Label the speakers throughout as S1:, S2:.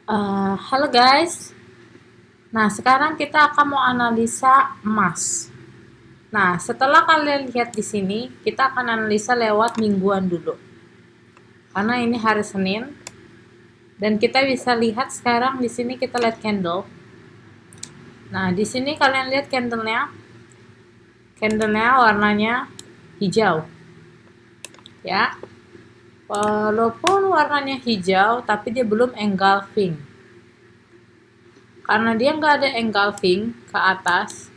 S1: Halo guys. Nah, sekarang kita akan mau analisa emas. Nah, setelah kalian lihat di sini, kita akan analisa lewat mingguan dulu. Karena ini hari Senin dan kita bisa lihat sekarang di sini kita lihat candle. Nah, di sini kalian lihat candlenya. Candlenya warnanya hijau. Ya. Walaupun warnanya hijau, tapi dia belum engulfing. Karena dia nggak ada engulfing ke atas,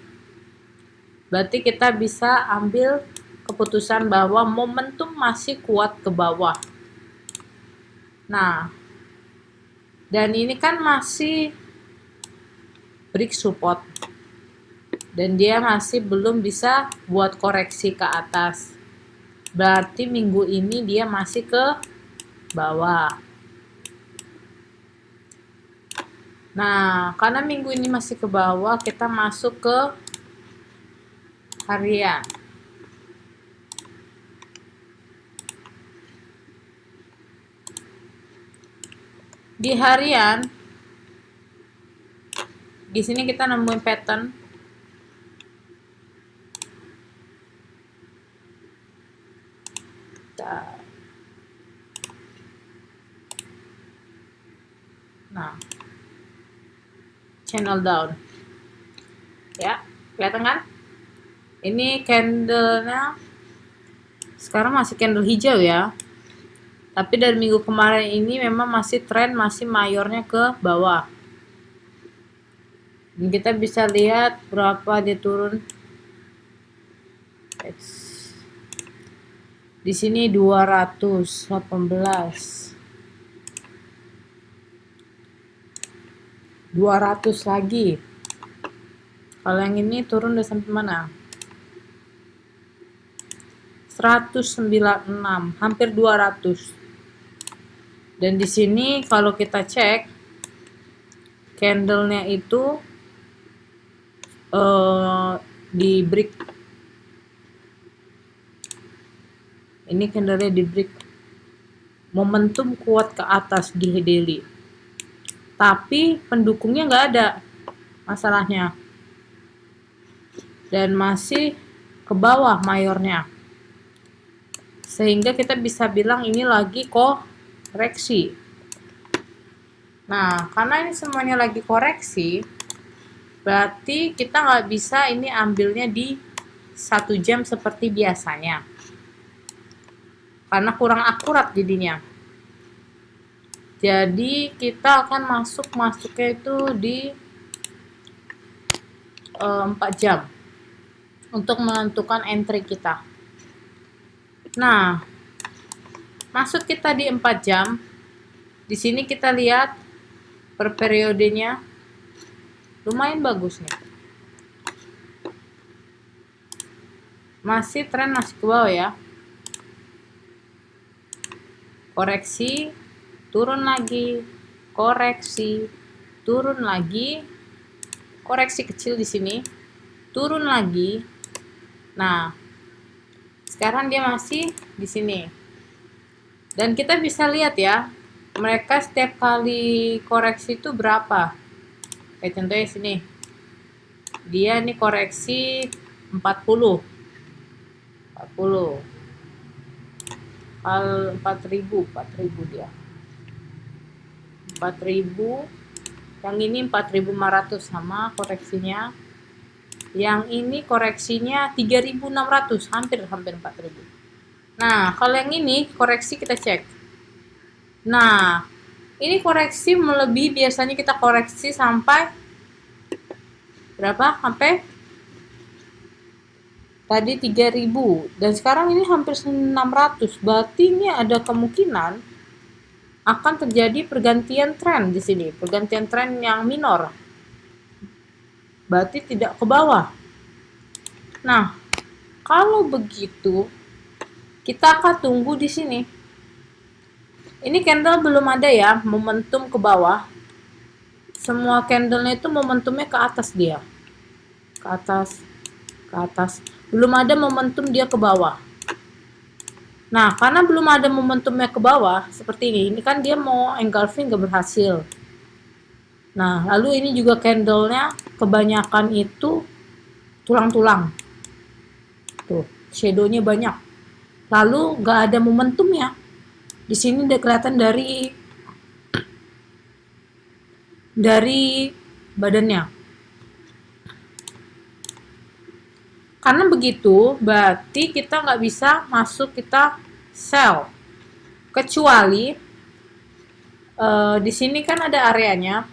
S1: berarti kita bisa ambil keputusan bahwa momentum masih kuat ke bawah. Nah, dan ini kan masih break support dan dia masih belum bisa buat koreksi ke atas. Berarti minggu ini dia masih ke bawah. Nah, karena minggu ini masih ke bawah, kita masuk ke harian. Di harian, di sini kita nemuin pattern. Nah, channel down. Ya, kelihatan kan? Ini candlenya sekarang masih candle hijau ya. Tapi dari minggu kemarin ini memang masih tren masih mayornya ke bawah. Dan kita bisa lihat berapa dia turun. Di sini 218. 200 lagi. Kalau yang ini turun udah sampai mana? 196, hampir 200. Dan di sini kalau kita cek candlenya itu di break. Ini candlenya di break. Momentum kuat ke atas di daily. Tapi pendukungnya nggak ada masalahnya. Dan masih ke bawah mayornya. Sehingga kita bisa bilang ini lagi koreksi. Nah, karena ini semuanya lagi koreksi, berarti kita nggak bisa ini ambilnya di 1 jam seperti biasanya. Karena kurang akurat jadinya. Jadi kita akan masuknya itu di 4 jam untuk menentukan entry kita. Nah, masuk kita di 4 jam. Di sini kita lihat per periodenya lumayan bagus nih. Masih tren masih ke bawah ya. Koreksi, turun lagi, koreksi, turun lagi, koreksi kecil di sini, turun lagi. Nah, sekarang dia masih di sini. Dan kita bisa lihat ya, mereka setiap kali koreksi itu berapa? Kayak contohnya sini. Dia nih koreksi 40. 40. 4000 dia. 4000. Yang ini 4500 sama koreksinya. Yang ini koreksinya 3600, hampir 4000. Nah, kalau yang ini koreksi kita cek. Nah, ini koreksi melebihi, biasanya kita koreksi sampai berapa? Sampai tadi 3000 dan sekarang ini hampir 600. Berarti ini ada kemungkinan akan terjadi pergantian tren di sini, pergantian tren yang minor. Berarti tidak ke bawah. Nah, kalau begitu kita akan tunggu di sini. Ini candle belum ada ya momentum ke bawah. Semua candlenya itu momentumnya ke atas dia. Ke atas, ke atas. Belum ada momentum dia ke bawah. Nah, karena belum ada momentumnya ke bawah seperti ini kan dia mau engulfing gak berhasil. Nah, lalu ini juga candle-nya kebanyakan itu tulang-tulang. Tuh, shadow-nya banyak. Lalu nggak ada momentumnya. Di sini udah kelihatan dari badannya. Karena begitu, berarti kita nggak bisa masuk kita sell. Kecuali di sini kan ada areanya.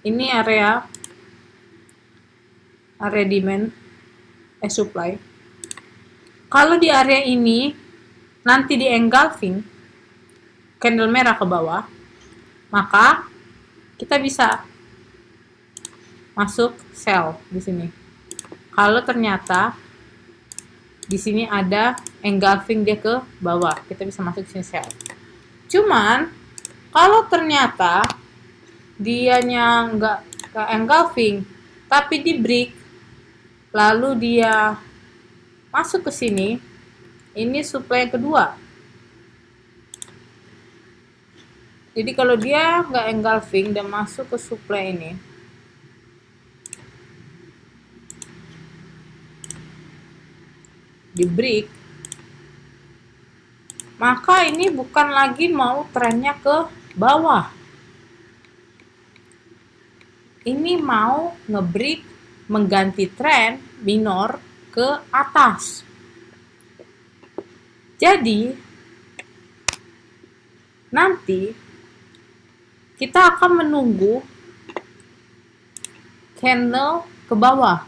S1: Ini area demand, supply. Kalau di area ini nanti di engulfing candle merah ke bawah, maka kita bisa masuk sell di sini. Kalau ternyata di sini ada engulfing dia ke bawah, kita bisa masuk sini sell. Cuman kalau ternyata dianya nggak ke engulfing tapi di break, lalu dia masuk ke sini, ini supply yang kedua. Jadi kalau dia nggak engulfing dan masuk ke supply ini, di break, maka ini bukan lagi mau trennya ke bawah. Ini mau ngebreak mengganti tren minor ke atas. Jadi nanti kita akan menunggu candle ke bawah.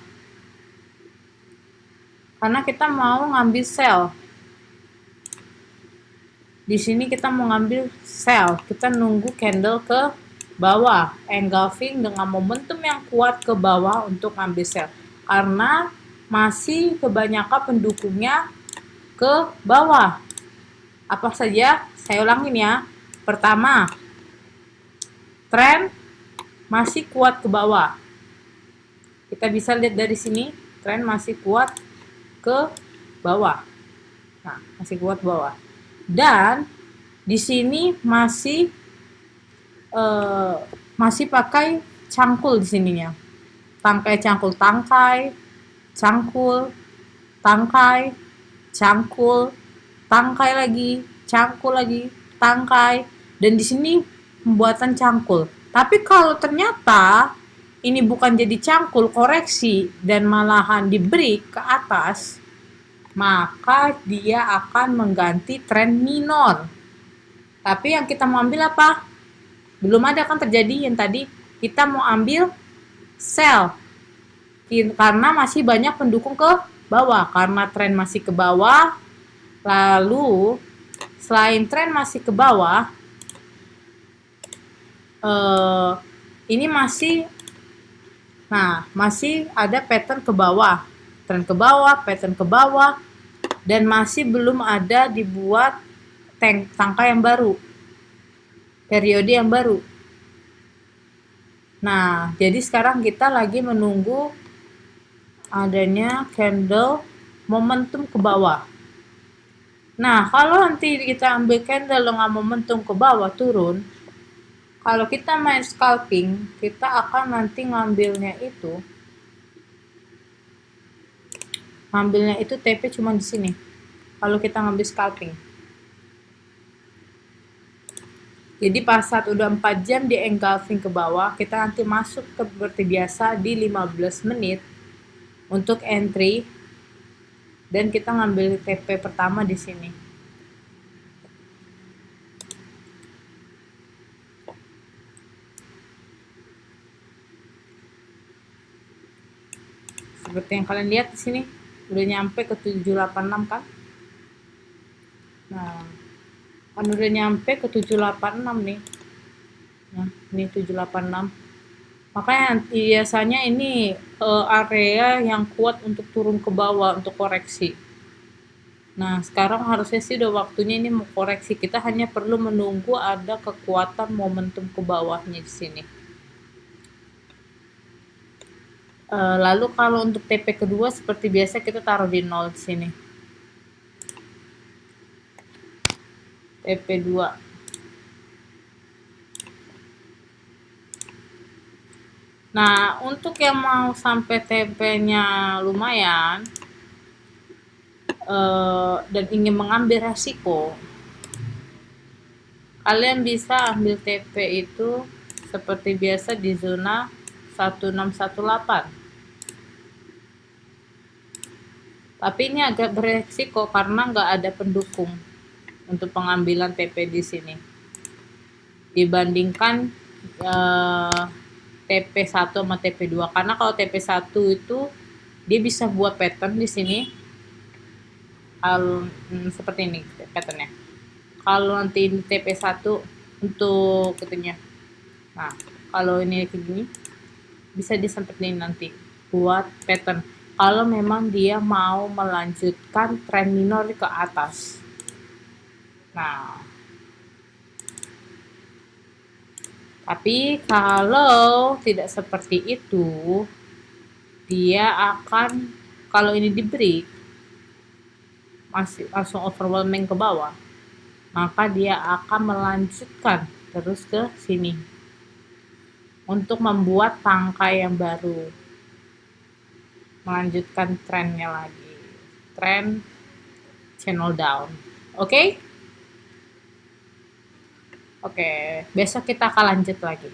S1: Karena kita mau ngambil sell. Di sini kita mau ngambil sell. Kita nunggu candle ke bawah, engulfing dengan momentum yang kuat ke bawah untuk ngambil sell. Karena masih kebanyakan pendukungnya ke bawah. Apa saja? Saya ulangin ya. Pertama, tren masih kuat ke bawah. Kita bisa lihat dari sini, tren masih kuat ke bawah. Nah, masih kuat bawah. Dan di sini masih pakai cangkul di sininya. Tangkai cangkul, tangkai, cangkul, tangkai, cangkul, tangkai lagi, cangkul lagi, tangkai. Dan di sini pembuatan cangkul. Tapi kalau ternyata ini bukan jadi cangkul, koreksi, dan malahan di break ke atas, maka dia akan mengganti tren minor. Tapi yang kita mau ambil apa? Belum ada kan terjadi yang tadi kita mau ambil sell. Karena masih banyak pendukung ke bawah. Karena tren masih ke bawah, lalu selain tren masih ke bawah, ini masih ada pattern ke bawah, tren ke bawah, pattern ke bawah, dan masih belum ada dibuat tangkai yang baru, periode yang baru. Nah, jadi sekarang kita lagi menunggu adanya candle momentum ke bawah. Nah, kalau nanti kita ambil candle dengan momentum ke bawah turun, kalau kita main scalping, kita akan nanti ngambilnya itu TP cuma di sini. Kalau kita ngambil scalping. Jadi pas saat udah 4 jam di engulfing ke bawah, kita nanti masuk ke seperti biasa di 15 menit untuk entry, dan kita ngambil TP pertama di sini. Seperti yang kalian lihat di sini, udah nyampe ke 786 kan? Nah, kan udah nyampe ke 786 nih. Nah, ini 786. Makanya biasanya ini area yang kuat untuk turun ke bawah untuk koreksi. Nah, sekarang harusnya sih udah waktunya ini mau koreksi. Kita hanya perlu menunggu ada kekuatan momentum ke bawahnya di sini. Lalu kalau untuk TP kedua seperti biasa kita taruh di 0 di sini. TP2. Nah, untuk yang mau sampai TP-nya lumayan dan ingin mengambil resiko, kalian bisa ambil TP itu seperti biasa di zona 1618. Tapi ini agak beresiko karena nggak ada pendukung untuk pengambilan TP di sini. Dibandingkan TP1 sama TP2. Karena kalau TP1 itu dia bisa buat pattern di sini. Seperti ini patternnya. Kalau nanti ini TP1 untuk ketunya. Nah, kalau ini kayak gini bisa disempetin nanti buat pattern. Kalau memang dia mau melanjutkan tren minor ke atas. Nah, tapi kalau tidak seperti itu, dia akan, kalau ini di break masih langsung overwhelming ke bawah, maka dia akan melanjutkan terus ke sini untuk membuat tangkai yang baru, melanjutkan trennya lagi, tren channel down. Oke? Oke, besok kita akan lanjut lagi.